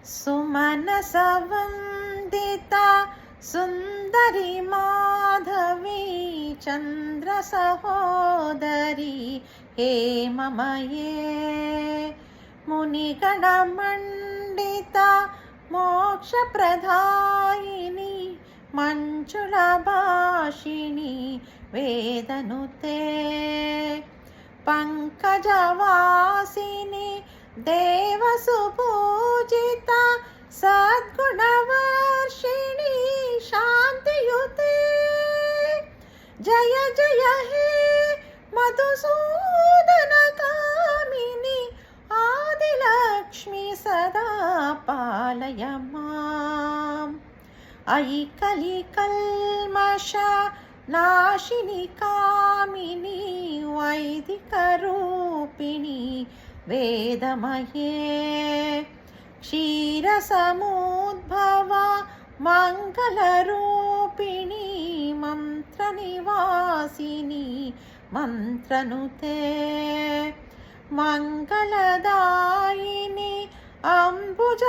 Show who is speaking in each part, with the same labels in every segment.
Speaker 1: सुमनसवन्दिता सुन्दरी माधवी चन्द्रसहोदरी हेममये मुनिगणमण्डिता मोक्षप्रदायिनी मञ्जुलभाषिणी वेदनुते पङ्कजवासिनी देवसुपूजिता सद्गुणवर्षिणी शान्तियुते जय जय हे मधुसूदनकामिनी आदिलक्ष्मी सदा पालय माम् अयि कलिकल्मष नाशिनी कामिनी वैदिकरूपिणी वेदमये क्षीरसमुद्भवा मङ्गलरूपिणी मन्त्रनिवासिनी मन्त्रनुते मङ्गलदायिनी अम्बुजवासिनी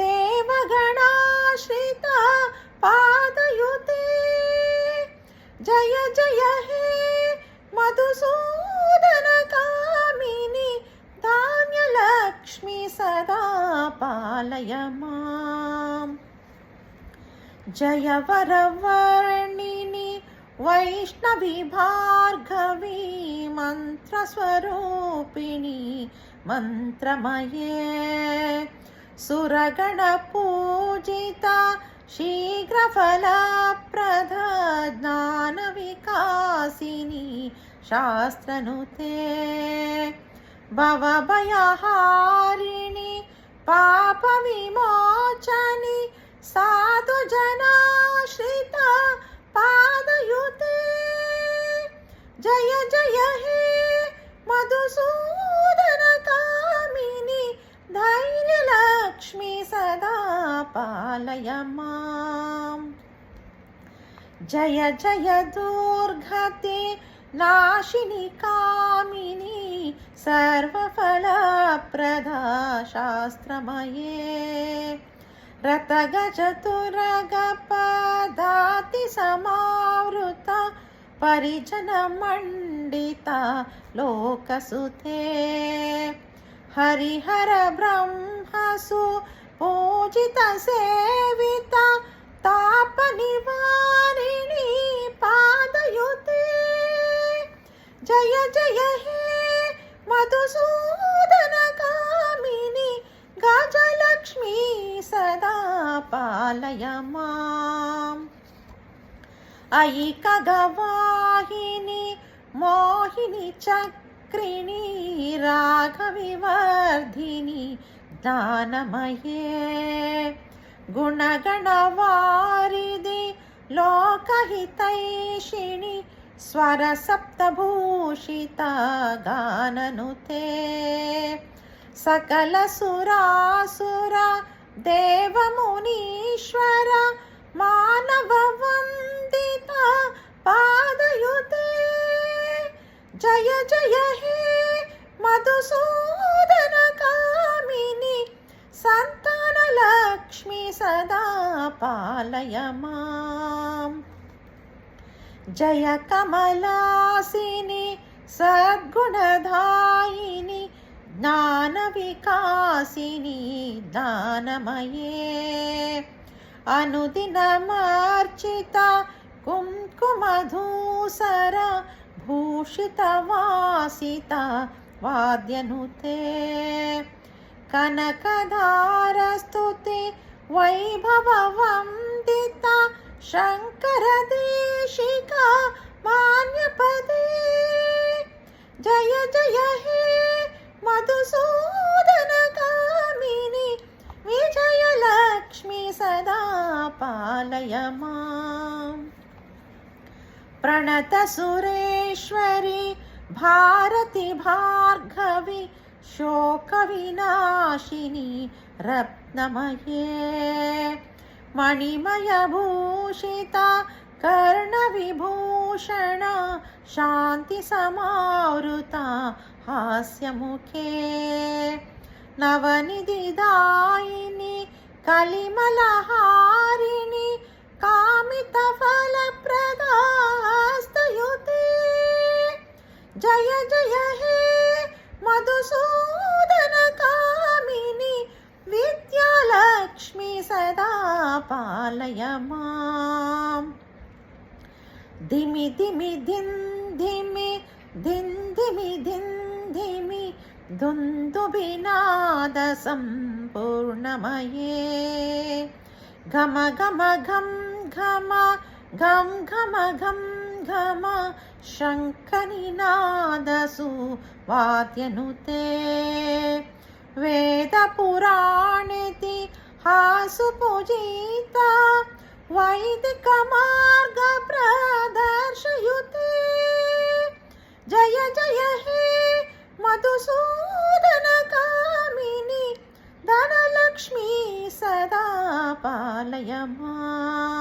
Speaker 1: देवगणाश्रिता पादयुते जय जय हे मधुसूदनकामिनी धान्यलक्ष्मी सदा पालय माम् जय वरवर्णिनी वैष्णवी भार्गवी मन्त्रस्वरूपिणी मन्त्रमये सुरगणपूजिता शीघ्रफलप्रदा ज्ञानविकासिनी शास्त्रनुते भवभयहारिणी पापविमोचनी साधुजनाश्रिता पादयुते जय जय हे मधुसूदनकामिनी धैर्यलक्ष्मी सदा पालय माम् जय जय दुर्गते नाशिनी कामिनी सर्वफलप्रदा शास्त्रमये रतगजतुरगपदाति समावृता परिजनमण्डिता लोकसुते हरिहर ब्रह्मसु पूजिता सेविता तापनिवारिणी पादयुते जय जय हे मधुसूदनकामिनी गजलक्ष्मी सदा पालय माम् अयि खगवाहिनी मोहिनी चक्रिणी रागविवर्धिनी ज्ञानमये गुणगणवारिधि लोकहितैषिणी स्वरसप्तभूषिता गाननुते सकलसुरासुर देवमुनीश्वर मानववन्दिता पादयुते जय जय हे मधुसूदनकामिनी सन्तानलक्ष्मी सदा पालय माम् जय कमलासिनी सद्गुणदायिनी ज्ञानविकासिनी दानमये अनुदिनमर्चिता कुङ्कुमधूसर भूषितवासिता वाद्यनुते कनकधारस्तुते वैभववन्दिता शङ्करदेशिका मान्यपदे जय जय हे मधुसूदनकामिनी विजयलक्ष्मी सदा पालय माम् प्रणतसुरेश्वरी भारती भार्गवी शोकविनाशिनी रत्नमये मणिमयभूषिता कर्णविभूषण शान्तिसमावृता हास्यमुखे नवनिधिदायिनि कलिमलहारिणि कामितफलप्रदास्तयुते जय जय हे मधुसूदन कामिनि विद्यालक्ष्मी सदा पालय माम् धिमि धिमि धिन् धिमि धिन् धिमि धिन् धिमि दुन्दुभिनाद सम्पूर्णमये घम घम घं घम घं घम घं घम शङ्खनिनादसुवाद्यनुते वेदपुराणेति हासुपूजिता वैदिकमार्गप्रदर्शयुते जय जय हे मधुसूदन कामिनि धनलक्ष्मी सदा पालय माम्